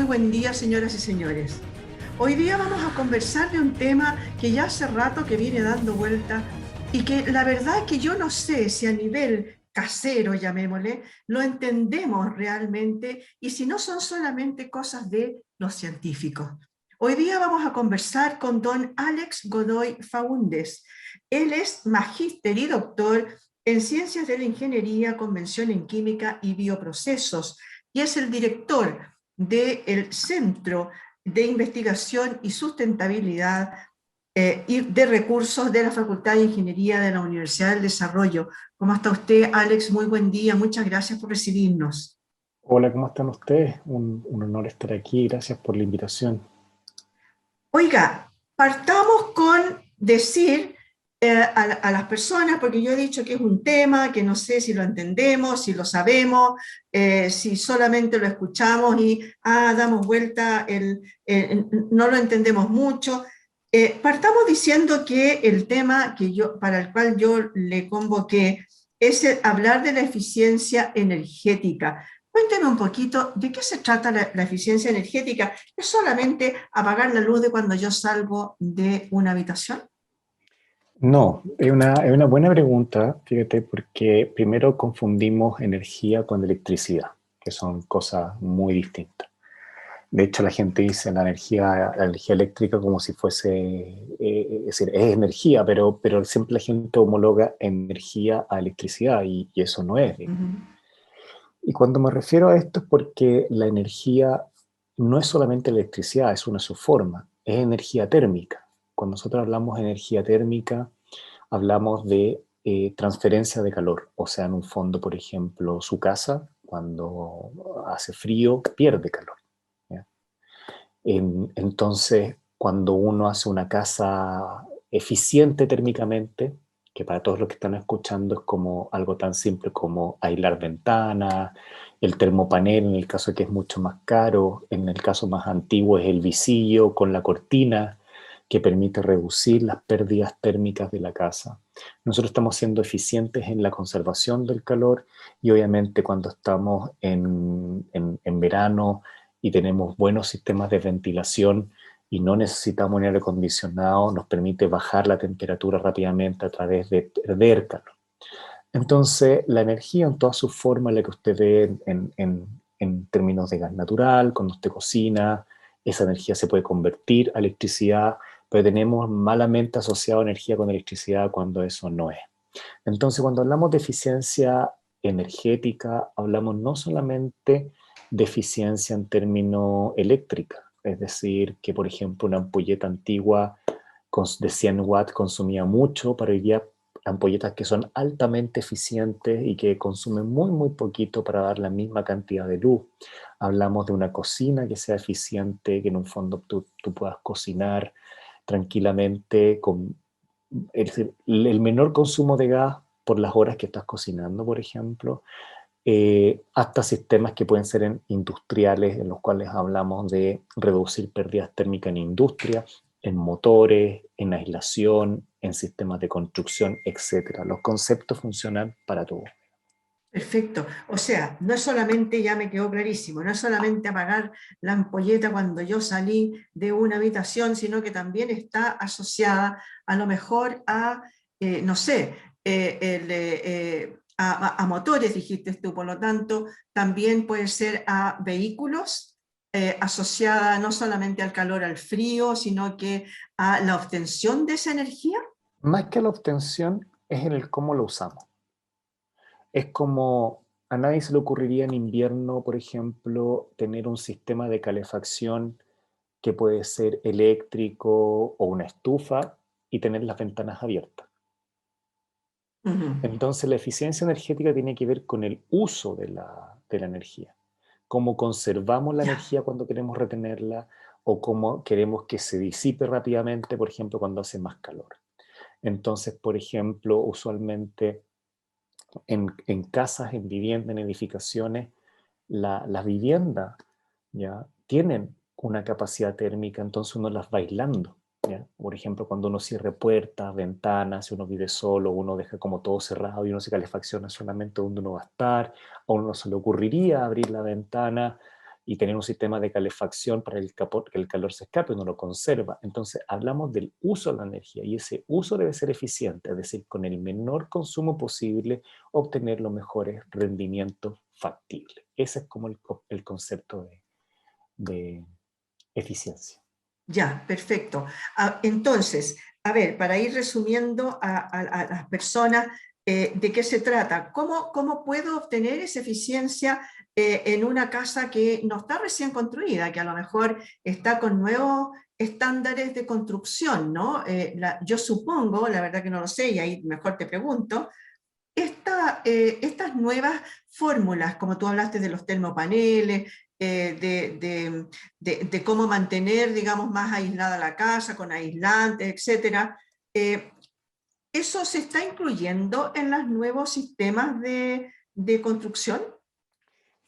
buen día, señoras y señores. Hoy día vamos a conversar de un tema que ya hace rato que viene dando vuelta y que la verdad es que yo no sé si a nivel casero, llamémosle, lo entendemos realmente y si no son solamente cosas de los científicos. Hoy día vamos a conversar con don Alex Godoy Faúndez. Él es magíster y doctor en Ciencias de la Ingeniería, Convención en Química y Bioprocesos y es el director del Centro de Investigación y Sustentabilidad y de Recursos de la Facultad de Ingeniería de la Universidad del Desarrollo. ¿Cómo está usted, Alex? Muy buen día. Muchas gracias por recibirnos. Hola, ¿cómo están ustedes? Un honor estar aquí, gracias por la invitación. Oiga, partamos con decir a las personas, porque yo he dicho que es un tema que no sé si lo entendemos, si lo sabemos, si solamente lo escuchamos y damos vuelta, no lo entendemos mucho. Partamos diciendo que el tema para el cual yo le convoqué es hablar de la eficiencia energética. Cuénteme un poquito de qué se trata la eficiencia energética. ¿Es solamente apagar la luz de cuando yo salgo de una habitación? No, es una buena pregunta, fíjate, porque primero confundimos energía con electricidad, que son cosas muy distintas. De hecho, la gente dice la energía eléctrica como si fuese, es decir, es energía, pero siempre la gente homologa energía a electricidad y eso no es, digamos. Ujú. Y cuando me refiero a esto es porque la energía no es solamente electricidad, es una subforma, es energía térmica. Cuando nosotros hablamos de energía térmica, hablamos de transferencia de calor. O sea, en un fondo, por ejemplo, su casa, cuando hace frío, pierde calor. ¿Ya? Entonces, cuando uno hace una casa eficiente térmicamente, que para todos los que están escuchando es como algo tan simple como aislar ventanas, el termopanel en el caso de que es mucho más caro, en el caso más antiguo es el visillo con la cortina que permite reducir las pérdidas térmicas de la casa. Nosotros estamos siendo eficientes en la conservación del calor y obviamente cuando estamos en verano y tenemos buenos sistemas de ventilación y no necesitamos un aire acondicionado, nos permite bajar la temperatura rápidamente a través de perder calor. Entonces, la energía en toda su forma, la que usted ve en términos de gas natural, cuando usted cocina, esa energía se puede convertir a electricidad, pero tenemos malamente asociado energía con electricidad cuando eso no es. Entonces, cuando hablamos de eficiencia energética, hablamos no solamente de eficiencia en términos eléctrica, es decir, que por ejemplo una ampolleta antigua de 100 watts consumía mucho, para hoy día ampolletas que son altamente eficientes y que consumen muy, muy poquito para dar la misma cantidad de luz. Hablamos de una cocina que sea eficiente, que en un fondo tú puedas cocinar tranquilamente con es decir, el menor consumo de gas por las horas que estás cocinando, por ejemplo, hasta sistemas que pueden ser industriales, en los cuales hablamos de reducir pérdidas térmicas en industria, en motores, en aislación, en sistemas de construcción, etcétera. Los conceptos funcionan para todo. Perfecto. O sea, no es solamente, ya me quedó clarísimo, no es solamente apagar la ampolleta cuando yo salí de una habitación, sino que también está asociada a lo mejor a, no sé, a motores, dijiste tú, por lo tanto, también puede ser a vehículos, asociada no solamente al calor, al frío, sino que a la obtención de esa energía. Más que la obtención, es en el cómo lo usamos. Es como a nadie se le ocurriría en invierno, por ejemplo, tener un sistema de calefacción que puede ser eléctrico o una estufa y tener las ventanas abiertas. Ujú. Entonces la eficiencia energética tiene que ver con el uso de la energía, cómo conservamos la Ya. energía cuando queremos retenerla o cómo queremos que se disipe rápidamente, por ejemplo, cuando hace más calor. Entonces, por ejemplo, usualmente en casas, en viviendas, en edificaciones, las viviendas ya tienen una capacidad térmica, entonces uno las va aislando. ¿Ya? Por ejemplo, cuando uno cierra puertas, ventanas, si uno vive solo, uno deja como todo cerrado y uno se calefacciona solamente donde uno va a estar, a uno no se le ocurriría abrir la ventana y tener un sistema de calefacción para que el calor se escape, uno lo conserva. Entonces hablamos del uso de la energía y ese uso debe ser eficiente, es decir, con el menor consumo posible obtener los mejores rendimientos factibles. Ese es como el concepto de eficiencia. Ya, perfecto. Entonces, a ver, para ir resumiendo a las personas, ¿de qué se trata? ¿Cómo puedo obtener esa eficiencia en una casa que no está recién construida, que a lo mejor está con nuevos estándares de construcción, ¿no? Yo supongo, la verdad que no lo sé, y ahí mejor te pregunto, estas nuevas fórmulas, como tú hablaste de los termopaneles, de cómo mantener, digamos, más aislada la casa con aislantes, etcétera, ¿eso se está incluyendo en los nuevos sistemas de construcción?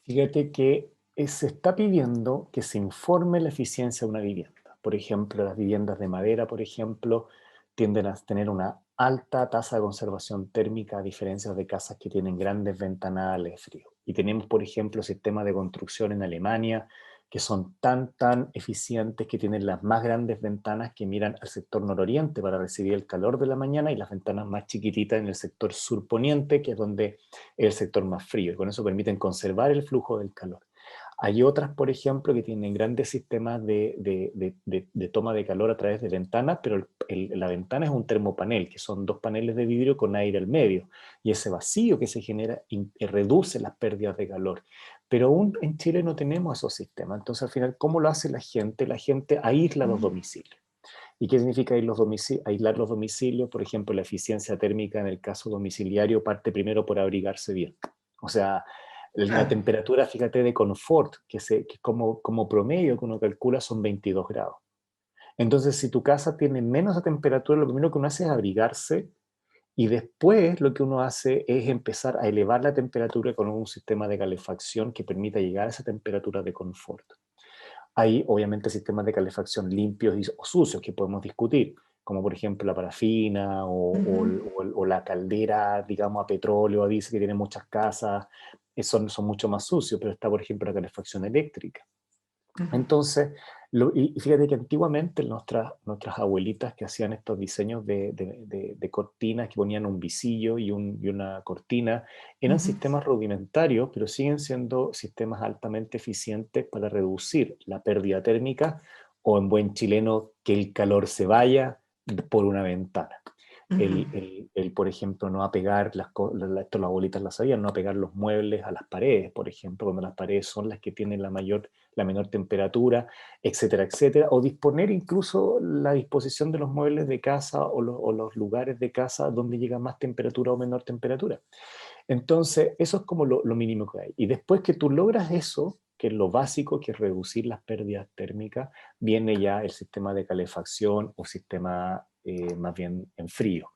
Fíjate que se está pidiendo que se informe la eficiencia de una vivienda. Por ejemplo, las viviendas de madera, por ejemplo, tienden a tener una alta tasa de conservación térmica a diferencia de casas que tienen grandes ventanales de frío. Y tenemos, por ejemplo, sistemas de construcción en Alemania que son tan eficientes que tienen las más grandes ventanas que miran al sector nororiente para recibir el calor de la mañana y las ventanas más chiquititas en el sector surponiente, que es donde es el sector más frío. Y con eso permiten conservar el flujo del calor. Hay otras, por ejemplo, que tienen grandes sistemas de toma de calor a través de ventanas, pero la ventana es un termopanel, que son dos paneles de vidrio con aire al medio. Y ese vacío que se genera reduce las pérdidas de calor. Pero aún en Chile no tenemos esos sistemas. Entonces, al final, ¿cómo lo hace la gente? La gente aísla los domicilios. ¿Y qué significa aislar los domicilios? Por ejemplo, la eficiencia térmica en el caso domiciliario parte primero por abrigarse bien. O sea, la Claro. temperatura, fíjate, de confort, que como promedio que uno calcula son 22 grados. Entonces, si tu casa tiene menos esa temperatura, lo primero que uno hace es abrigarse y después lo que uno hace es empezar a elevar la temperatura con un sistema de calefacción que permita llegar a esa temperatura de confort. Hay obviamente sistemas de calefacción limpios o sucios que podemos discutir, como por ejemplo la parafina o la caldera, digamos, a petróleo, a diésel que tienen muchas casas, son mucho más sucios, pero está por ejemplo la calefacción eléctrica. Ujú. Entonces, y fíjate que antiguamente nuestras abuelitas que hacían estos diseños de cortinas, que ponían un visillo y una cortina, eran Ujú. sistemas rudimentarios, pero siguen siendo sistemas altamente eficientes para reducir la pérdida térmica o en buen chileno, que el calor se vaya por una ventana. Ujú. Por ejemplo, no apegar, esto las abuelitas las sabían, no apegar los muebles a las paredes, por ejemplo, cuando las paredes son las que tienen la menor temperatura, etcétera, etcétera, o disponer incluso la disposición de los muebles de casa o los lugares de casa donde llega más temperatura o menor temperatura. Entonces, eso es como lo mínimo que hay. Y después que tú logras eso, que es lo básico, que es reducir las pérdidas térmicas, viene ya el sistema de calefacción o sistema más bien en frío,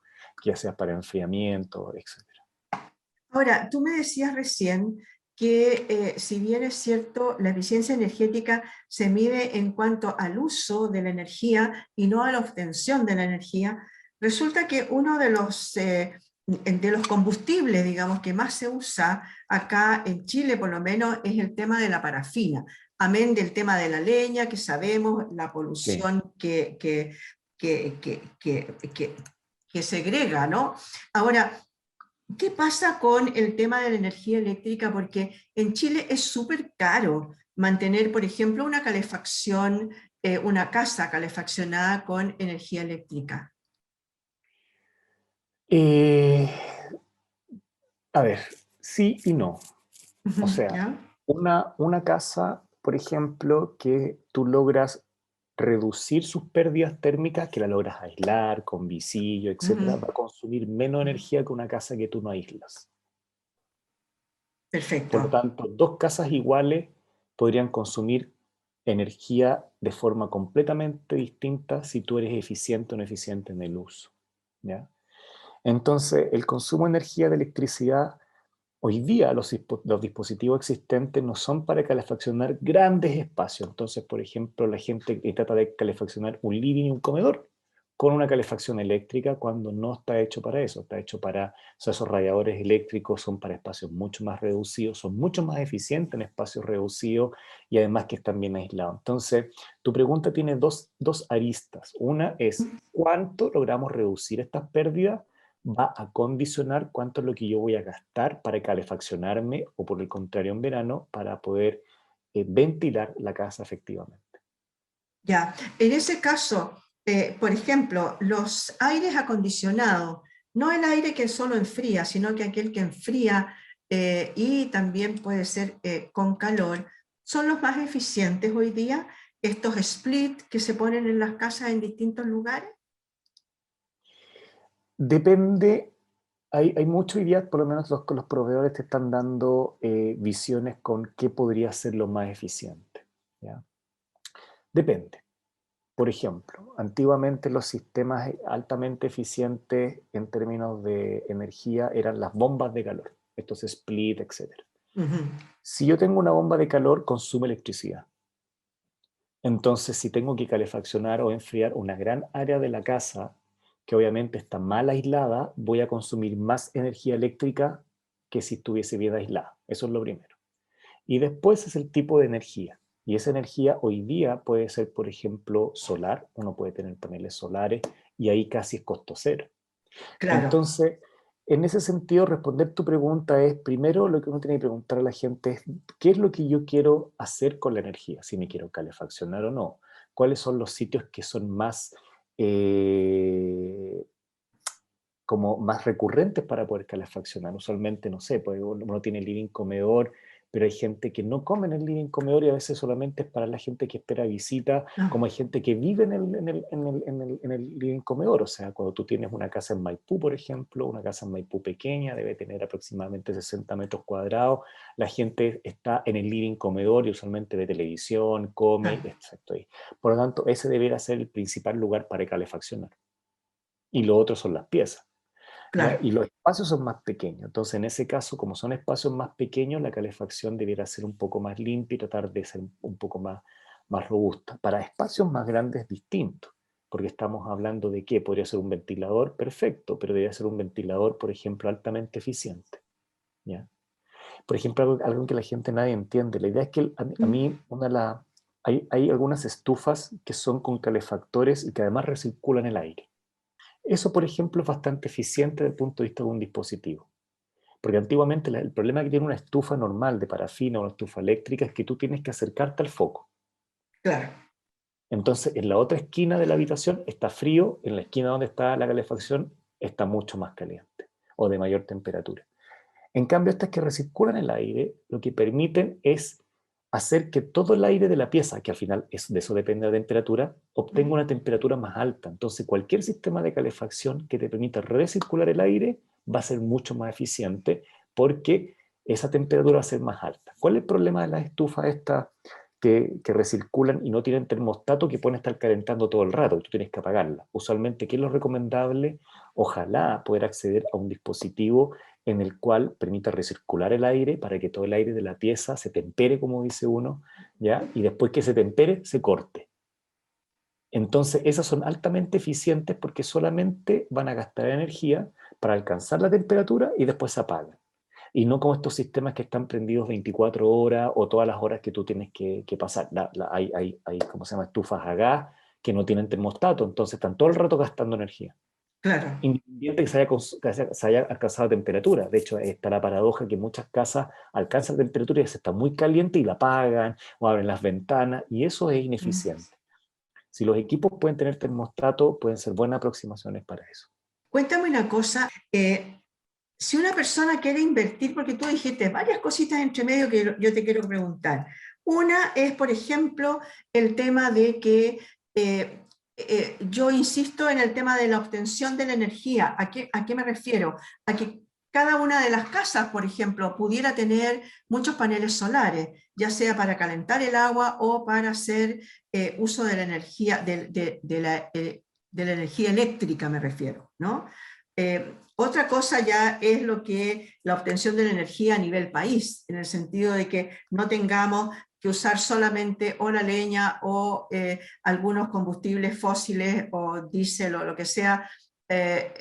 ya sea para enfriamiento, etcétera. Ahora, tú me decías recién que si bien es cierto, la eficiencia energética se mide en cuanto al uso de la energía y no a la obtención de la energía, resulta que uno de los combustibles, digamos, que más se usa acá en Chile, por lo menos, es el tema de la parafina. Amén del tema de la leña, que sabemos la Sí. polución que segrega, ¿no? Ahora, ¿qué pasa con el tema de la energía eléctrica? Porque en Chile es súper caro mantener, por ejemplo, una calefacción, una casa calefaccionada con energía eléctrica. Eh, a ver, sí y no. O sea, ¿Ya? una casa, por ejemplo, que tú logras reducir sus pérdidas térmicas, que la logras aislar con visillo, etcétera, Ujú. va a consumir menos energía que una casa que tú no aíslas. Perfecto. Por lo tanto, dos casas iguales podrían consumir energía de forma completamente distinta si tú eres eficiente o no eficiente en el uso. ¿Ya? Entonces, el consumo de energía de electricidad, hoy día los dispositivos existentes no son para calefaccionar grandes espacios. Entonces, por ejemplo, la gente que trata de calefaccionar un living y un comedor, con una calefacción eléctrica cuando no está hecho para eso, está hecho para, o sea, esos radiadores eléctricos son para espacios mucho más reducidos, son mucho más eficientes en espacios reducidos y además que están bien aislados. Entonces, tu pregunta tiene dos aristas. Una es, ¿cuánto logramos reducir estas pérdidas? Va a condicionar cuánto es lo que yo voy a gastar para calefaccionarme o por el contrario en verano para poder ventilar la casa efectivamente. Ya, en ese caso, por ejemplo, los aires acondicionados, no el aire que solo enfría, sino que aquel que enfría y también puede ser con calor, son los más eficientes hoy día, estos split que se ponen en las casas en distintos lugares. Depende, hay mucho hoy día, por lo menos los proveedores te están dando visiones con qué podría ser lo más eficiente. ¿Ya? Depende. Por ejemplo, antiguamente los sistemas altamente eficientes en términos de energía eran las bombas de calor, estos split, etc. Ujú. Si yo tengo una bomba de calor, consume electricidad. Entonces, si tengo que calefaccionar o enfriar una gran área de la casa, que obviamente está mal aislada, voy a consumir más energía eléctrica que si estuviese bien aislada. Eso es lo primero. Y después es el tipo de energía. Y esa energía hoy día puede ser, por ejemplo, solar. Uno puede tener paneles solares y ahí casi es costo cero. Claro, Entonces, en ese sentido, responder tu pregunta es, primero lo que uno tiene que preguntar a la gente es, ¿qué es lo que yo quiero hacer con la energía? Si me quiero calefaccionar o no. ¿Cuáles son los sitios que son más, eh, como más recurrentes para poder calefaccionar? Usualmente, no sé, pues uno tiene living comedor, pero hay gente que no come en el living comedor y a veces solamente es para la gente que espera visita, no, como hay gente que vive en el living comedor. O sea, cuando tú tienes una casa en Maipú, por ejemplo, una casa en Maipú pequeña, debe tener aproximadamente 60 metros cuadrados, la gente está en el living comedor y usualmente ve televisión, come, no, exacto. Por lo tanto, ese debería ser el principal lugar para calefaccionar. Y lo otro son las piezas. ¿Ya? claro. Y los espacios son más pequeños. Entonces, en ese caso, como son espacios más pequeños, la calefacción debiera ser un poco más limpia y tratar de ser un poco más robusta. Para espacios más grandes es distinto, porque estamos hablando de que podría ser un ventilador perfecto, pero debería ser un ventilador, por ejemplo, altamente eficiente. ¿Ya? Por ejemplo, algo que la gente nadie entiende. La idea es que a mí hay algunas estufas que son con calefactores y que además recirculan el aire. Eso, por ejemplo, es bastante eficiente desde el punto de vista de un dispositivo. Porque antiguamente el problema que tiene una estufa normal de parafina o una estufa eléctrica es que tú tienes que acercarte al foco. Claro, Entonces, en la otra esquina de la habitación está frío, en la esquina donde está la calefacción está mucho más caliente o de mayor temperatura. En cambio, estas que recirculan el aire, lo que permiten es hacer que todo el aire de la pieza, que al final de eso depende de la temperatura, obtenga una temperatura más alta. Entonces, cualquier sistema de calefacción que te permita recircular el aire va a ser mucho más eficiente porque esa temperatura va a ser más alta. ¿Cuál es el problema de las estufas estas que recirculan y no tienen termostato que pueden estar calentando todo el rato y tú tienes que apagarla? Usualmente, ¿qué es lo recomendable? Ojalá poder acceder a un dispositivo en el cual permita recircular el aire para que todo el aire de la pieza se tempere, como dice uno, ¿ya? Y después que se tempere, se corte. Entonces, esas son altamente eficientes porque solamente van a gastar energía para alcanzar la temperatura y después se apagan. Y no como estos sistemas que están prendidos 24 horas o todas las horas que tú tienes que pasar. Hay, ¿cómo se llama? Estufas a gas que no tienen termostato, entonces están todo el rato gastando energía claro. independiente que se haya alcanzado temperatura. De hecho, está la paradoja que muchas casas alcanzan temperatura y se está muy caliente y la apagan o abren las ventanas y eso es Mm. ineficiente. Si los equipos pueden tener termostato, pueden ser buenas aproximaciones para eso. Cuéntame una cosa, si una persona quiere invertir, porque tú dijiste varias cositas entre medio que yo te quiero preguntar. Una es, por ejemplo, el tema de que yo insisto en el tema de la obtención de la energía. ¿A qué me refiero? A que cada una de las casas, por ejemplo, pudiera tener muchos paneles solares, ya sea para calentar el agua o para hacer uso de la energía, de la energía eléctrica, me refiero, ¿no? Otra cosa ya es lo que la obtención de la energía a nivel país, en el sentido de que no tengamos que usar solamente o la leña o algunos combustibles fósiles o diésel o lo que sea,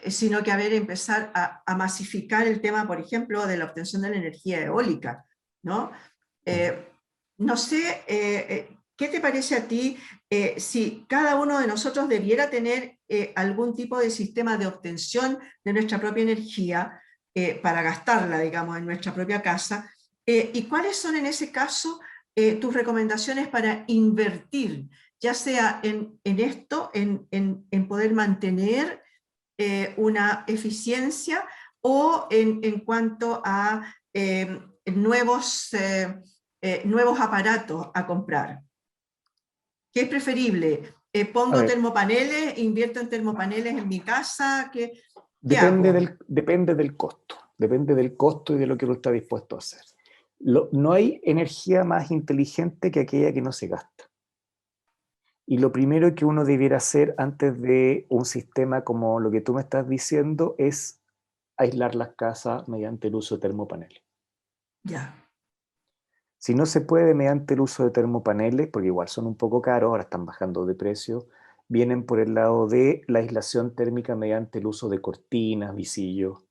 sino que empezar a masificar el tema, por ejemplo, de la obtención de la energía eólica, ¿no? Eh, no sé, ¿qué te parece a ti si cada uno de nosotros debiera tener algún tipo de sistema de obtención de nuestra propia energía para gastarla, digamos, en nuestra propia casa? ¿Y cuáles son en ese caso tus recomendaciones para invertir, ya sea en esto, en poder mantener una eficiencia o en cuanto a nuevos aparatos a comprar? ¿Qué es preferible? A ¿Pongo ver, termopaneles? ¿Invierto en termopaneles en mi casa? ¿Qué depende hago? depende del costo y de lo que uno está dispuesto a hacer. No hay energía más inteligente que aquella que no se gasta. Y lo primero que uno debiera hacer antes de un sistema como lo que tú me estás diciendo es aislar las casas mediante el uso de termopaneles. Ya, Si no se puede mediante el uso de termopaneles, porque igual son un poco caros, ahora están bajando de precio, vienen por el lado de la aislación térmica mediante el uso de cortinas, visillos,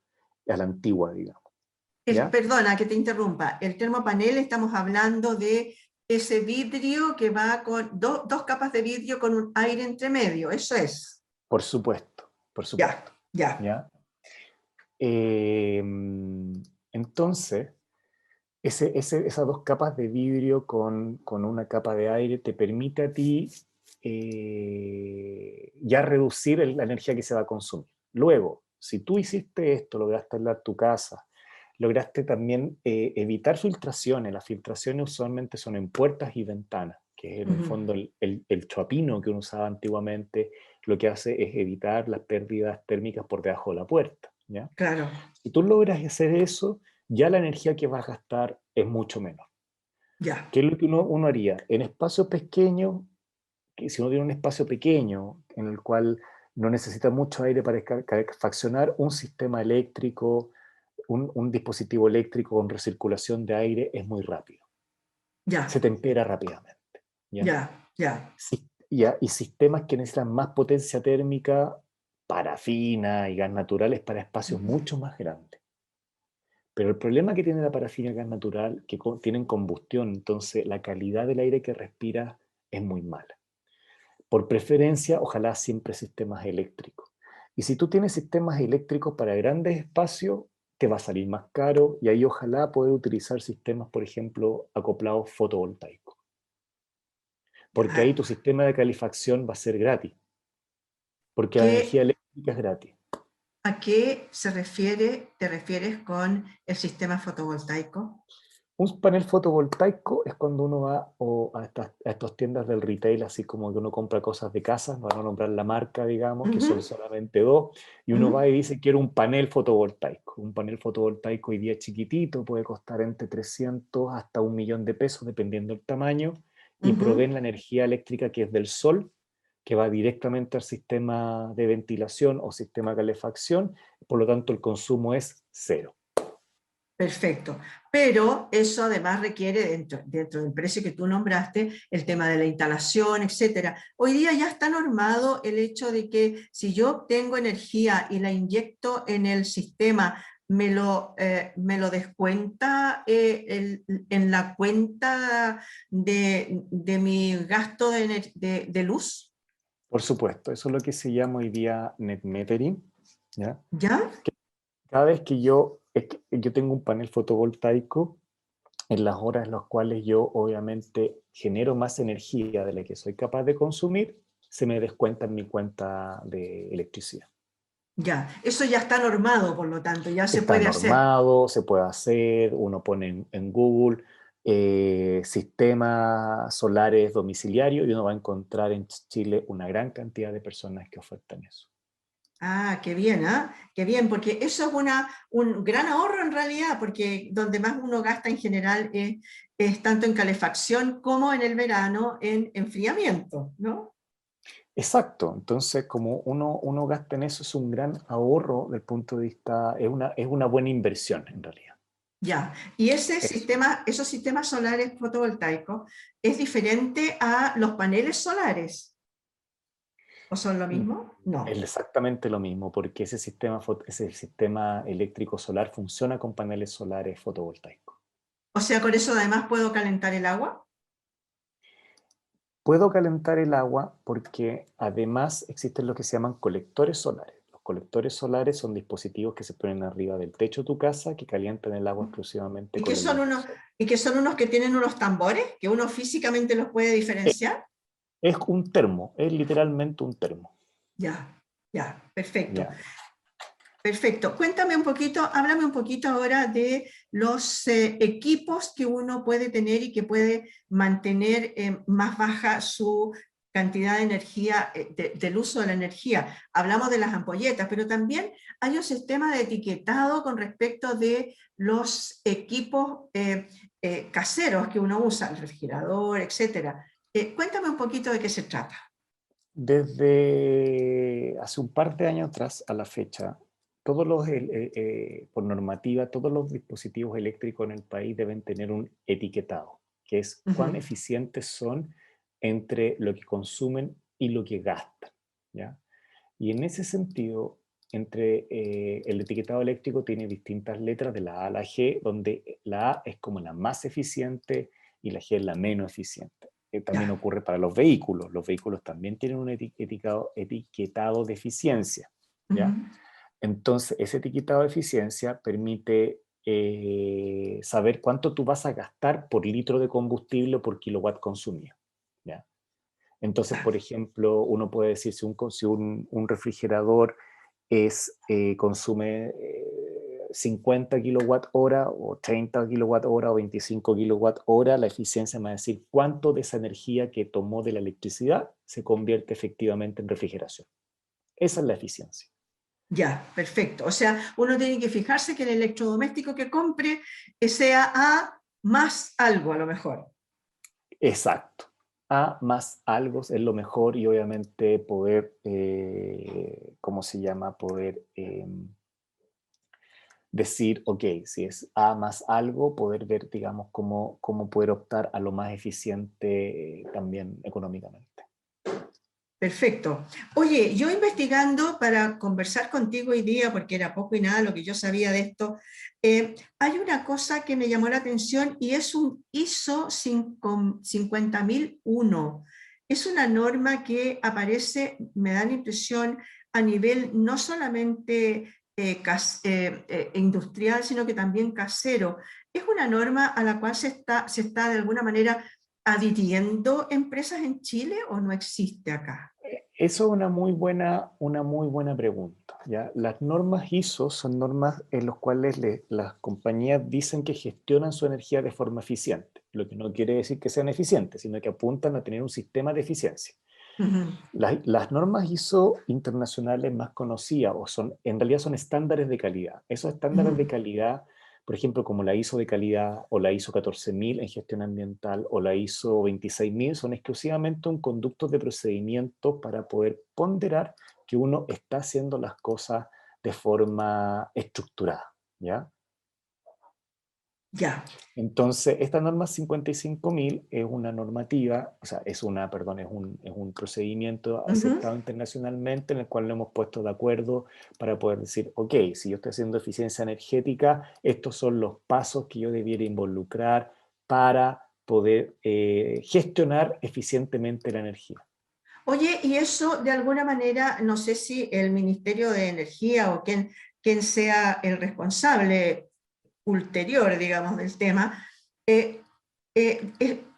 a la antigua, digamos. ¿Ya? perdona que te interrumpa. El termopanel, estamos hablando de ese vidrio que va con dos capas de vidrio con un aire entre medio. Eso es. Por supuesto, por Ya, supuesto. ya. ¿Ya? Eh, entonces, esas dos capas de vidrio con una capa de aire te permite a ti ya reducir la energía que se va a consumir. Luego, si tú hiciste esto, lograste aislar tu casa, lograste también evitar filtraciones. Las filtraciones usualmente son en puertas y ventanas, que en el Ujú. fondo el chapino que uno usaba antiguamente lo que hace es evitar las pérdidas térmicas por debajo de la puerta. ¿Ya? Claro, Si tú logras hacer eso, ya la energía que vas a gastar es mucho menor. ya. ¿Qué es lo que uno haría? En espacios pequeños, que si uno tiene un espacio pequeño en el cual no necesita mucho aire para calefaccionar, un sistema eléctrico, un dispositivo eléctrico con recirculación de aire es muy rápido. Se Ya, tempera rápidamente. ¿Ya? ya, ya. Y sistemas que necesitan más potencia térmica, parafina y gas naturales para espacios Ujú. mucho más grandes. Pero el problema que tiene la parafina y el gas natural, que tienen combustión, entonces la calidad del aire que respira es muy mala. Por preferencia, ojalá siempre sistemas eléctricos. Y si tú tienes sistemas eléctricos para grandes espacios, te va a salir más caro y ahí ojalá poder utilizar sistemas, por ejemplo, acoplados fotovoltaicos. Porque ahí Ya. tu sistema de calefacción va a ser gratis, porque la energía ¿Qué, eléctrica es gratis. ¿A qué se refiere, te refieres con el sistema fotovoltaico? Un panel fotovoltaico es cuando uno va a estas tiendas del retail, así como que uno compra cosas de casa, para no nombrar la marca, digamos, que son Ujú, solamente dos, y uno ujú, va y dice, quiero un panel fotovoltaico. Un panel fotovoltaico hoy día chiquitito, puede costar entre 300 hasta 1.000.000 de pesos, dependiendo del tamaño, y ujú. proveen la energía eléctrica que es del sol, que va directamente al sistema de ventilación o sistema de calefacción, por lo tanto el consumo es cero. Perfecto. Pero eso además requiere, dentro del precio que tú nombraste, el tema de la instalación, etcétera. Hoy día ya está normado el hecho de que si yo obtengo energía y la inyecto en el sistema, me lo descuenta en la cuenta de mi gasto de luz. Por supuesto, eso es lo que se llama hoy día net metering, ¿ya? ¿Ya? Cada vez que yo tengo un panel fotovoltaico, en las horas en las cuales yo obviamente genero más energía de la que soy capaz de consumir, se me descuenta en mi cuenta de electricidad. Ya. Eso ya está normado, por lo tanto, ya se Está puede hacer. normado, se puede hacer, uno pone en Google sistemas solares domiciliarios y uno va a encontrar en Chile una gran cantidad de personas que ofertan eso. Ah, qué bien, ¿ah? Qué bien, porque eso es un gran ahorro en realidad, porque donde más uno gasta en general es tanto en calefacción como en el verano en enfriamiento, ¿no? Exacto, entonces como uno gasta en eso es un gran ahorro del punto de vista, es una buena inversión en realidad. Ya. Y ese Eso. sistema, esos sistemas solares fotovoltaicos, ¿es diferente a los paneles solares? ¿O son lo Mm, mismo? Es No. exactamente lo mismo, porque ese sistema eléctrico solar funciona con paneles solares fotovoltaicos. O sea, con eso además puedo calentar el agua. Puedo calentar el agua porque además existen lo que se llaman colectores solares. Los colectores solares son dispositivos que se ponen arriba del techo de tu casa que calientan el agua exclusivamente ¿Y con qué la son luz del unos, sol. y qué son unos que tienen unos tambores que uno físicamente los puede Es diferenciar? es un termo, es literalmente un termo. Ya, ya, perfecto. ¿Ya? Perfecto. Cuéntame un poquito, háblame un poquito ahora de los equipos que uno puede tener y que puede mantener más baja su cantidad de energía, del uso de la energía. Hablamos de las ampolletas, pero también hay un sistema de etiquetado con respecto de los equipos caseros que uno usa, el refrigerador, etcétera. Cuéntame un poquito de qué se trata. Desde hace un par de años atrás a la fecha, por normativa, todos los dispositivos eléctricos en el país deben tener un etiquetado, que es cuán Ujú. eficientes son entre lo que consumen y lo que gastan, ¿ya? Y en ese sentido, el etiquetado eléctrico tiene distintas letras de la A a la G, donde la A es como la más eficiente y la G es la menos eficiente. También Ya. ocurre para los vehículos. Los vehículos también tienen un etiquetado de eficiencia, Ujú. ¿ya? Entonces, ese etiquetado de eficiencia permite saber cuánto tú vas a gastar por litro de combustible o por kilowatt consumido, ¿ya? Entonces, por ejemplo, uno puede decir si un refrigerador consume 50 kilowatt hora o 30 kilowatt hora o 25 kilowatt hora, la eficiencia me va a decir cuánto de esa energía que tomó de la electricidad se convierte efectivamente en refrigeración. Esa es la eficiencia. Ya, perfecto. O sea, uno tiene que fijarse que el electrodoméstico que compre sea A más algo a lo mejor. Exacto. A más algo es lo mejor y obviamente poder, ¿cómo se llama? Poder decir, ok, si es A más algo, poder ver, digamos, cómo poder optar a lo más eficiente también económicamente. Perfecto. Oye, yo investigando para conversar contigo hoy día, porque era poco y nada lo que yo sabía de esto, hay una cosa que me llamó la atención y es un ISO 50001. Es una norma que aparece, me da la impresión, a nivel no solamente industrial, sino que también casero. ¿Es una norma a la cual se está de alguna manera adhiriendo empresas en Chile o no existe acá? Eso es una muy buena pregunta, ¿ya? Las normas ISO son normas en las cuales las compañías dicen que gestionan su energía de forma eficiente, lo que no quiere decir que sean eficientes, sino que apuntan a tener un sistema de eficiencia. Ujú. Las normas ISO internacionales más conocidas, en realidad son estándares de calidad. Esos estándares de Ujú. calidad, por ejemplo, como la ISO de calidad o la ISO 14000 en gestión ambiental o la ISO 26000, son exclusivamente un conducto de procedimiento para poder ponderar que uno está haciendo las cosas de forma estructurada, ¿ya? Ya. Entonces, esta norma 55.000 es una normativa, o sea, perdón, es un procedimiento Ujú. aceptado internacionalmente en el cual nos hemos puesto de acuerdo para poder decir, ok, si yo estoy haciendo eficiencia energética, estos son los pasos que yo debiera involucrar para poder gestionar eficientemente la energía. Oye, y eso de alguna manera, no sé si el Ministerio de Energía o quien sea el responsable ulterior, digamos, del tema,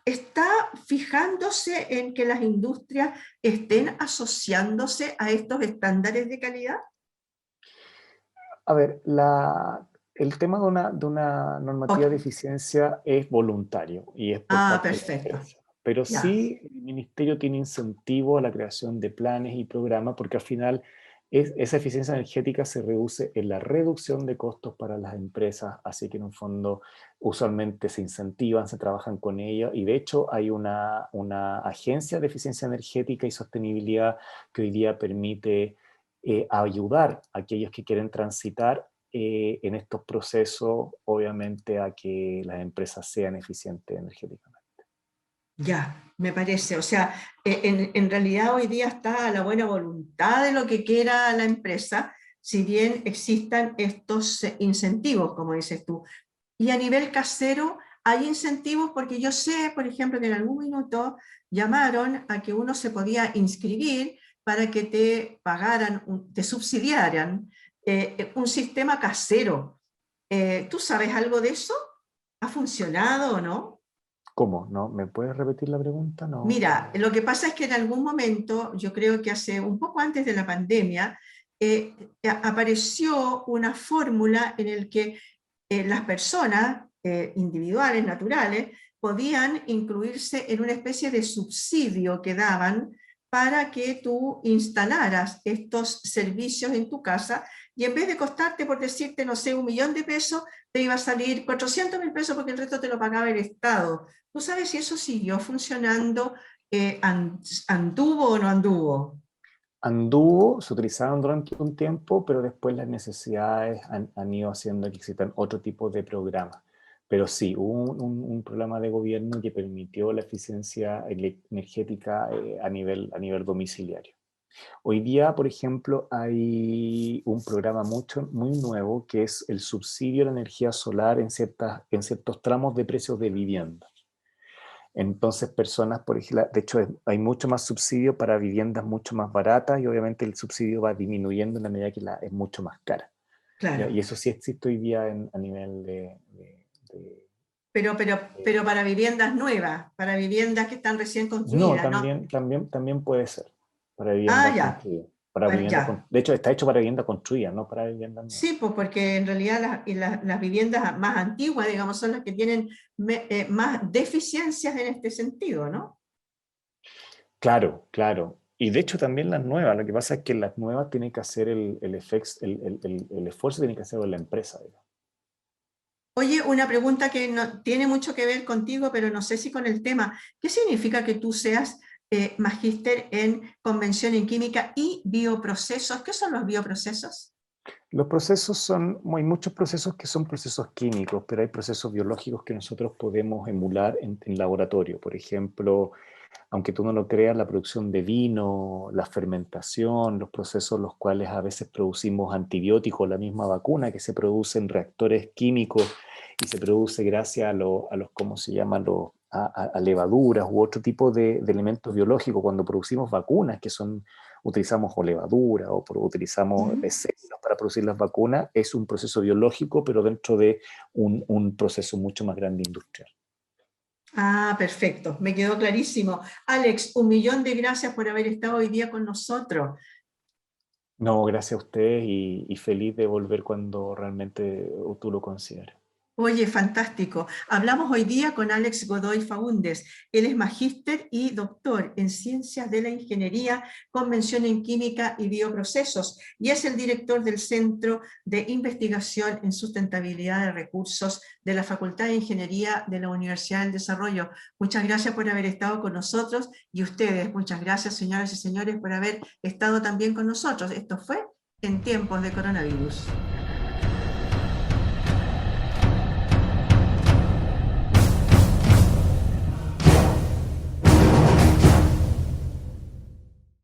está fijándose en que las industrias estén asociándose a estos estándares de calidad. A ver, el tema de una normativa Ok. de eficiencia es voluntario y es por Ah, parte de la perfecto. empresa. Pero Ya. sí, el ministerio tiene incentivo a la creación de planes y programas porque al final esa eficiencia energética se reduce en la reducción de costos para las empresas, así que en un fondo usualmente se incentivan, se trabajan con ellos y de hecho hay una agencia de eficiencia energética y sostenibilidad que hoy día permite ayudar a aquellos que quieren transitar en estos procesos, obviamente, a que las empresas sean eficientes energéticamente. Ya, me parece. O sea, en realidad hoy día está a la buena voluntad de lo que quiera la empresa, si bien existan estos incentivos, como dices tú. Y a nivel casero, hay incentivos porque yo sé, por ejemplo, que en algún minuto llamaron a que uno se podía inscribir para que te pagaran, te subsidiaran un sistema casero. ¿Tú sabes algo de eso? ¿Ha funcionado o no? ¿Cómo? ¿No? ¿Me puedes repetir la pregunta? No. Mira, lo que pasa es que en algún momento, yo creo que hace un poco antes de la pandemia, apareció una fórmula en el que las personas individuales, naturales, podían incluirse en una especie de subsidio que daban para que tú instalaras estos servicios en tu casa y en vez de costarte, por decirte, no sé, 1.000.000 de pesos, te iba a salir 400.000 pesos porque el resto te lo pagaba el Estado. ¿Tú sabes si eso siguió funcionando? ¿Anduvo o no anduvo? Anduvo, se utilizaron durante un tiempo, pero después las necesidades han ido haciendo que existan otro tipo de programas. Pero sí, hubo un programa de gobierno que permitió la eficiencia energética a nivel domiciliario. Hoy día, por ejemplo, hay un programa muy nuevo que es el subsidio a la energía solar en ciertos tramos de precios de vivienda. Entonces, personas, por ejemplo, de hecho, hay mucho más subsidio para viviendas mucho más baratas y obviamente el subsidio va disminuyendo en la medida que es mucho más cara. ¿Ya? Claro, Y eso sí existe hoy día a nivel pero para viviendas nuevas, para viviendas que están recién No, construidas, ¿no? también puede ser para Ah, viviendas ya, construidas. ya. De hecho, está hecho para viviendas construidas, no para viviendas nuevas. Sí, pues porque en realidad las viviendas más antiguas, digamos, son las que tienen más deficiencias en este sentido, ¿no? Claro, claro. Y de hecho también las nuevas. Lo que pasa es que las nuevas tienen que hacer el esfuerzo tiene que hacerlo la empresa, digamos. Oye, una pregunta que no tiene mucho que ver contigo, pero no sé si con el tema. ¿Qué significa que tú seas magíster en convención en química y bioprocesos? ¿Qué son los bioprocesos? Los procesos hay muchos procesos que son procesos químicos, pero hay procesos biológicos que nosotros podemos emular en laboratorio. Por ejemplo, aunque tú no lo creas, la producción de vino, la fermentación, los procesos los cuales a veces producimos antibióticos, la misma vacuna que se produce en reactores químicos y se produce gracias a los ¿cómo se llama? A levaduras u otro tipo de elementos biológicos. Cuando producimos vacunas, utilizamos o levadura o utilizamos Ujú. células para producir las vacunas, es un proceso biológico, pero dentro de un proceso mucho más grande industrial. Ah, perfecto, me quedó clarísimo. Alex, 1.000.000 de gracias por haber estado hoy día con nosotros. No, gracias a ustedes y feliz de volver cuando realmente tú lo consideres. Oye, fantástico. Hablamos hoy día con Alex Godoy Faúndez. Él es magíster y doctor en Ciencias de la Ingeniería, con mención en Química y Bioprocesos, y es el director del Centro de Investigación en Sustentabilidad de Recursos de la Facultad de Ingeniería de la Universidad del Desarrollo. Muchas gracias por haber estado con nosotros y ustedes, muchas gracias, señoras y señores, por haber estado también con nosotros. Esto fue En Tiempos de Coronavirus.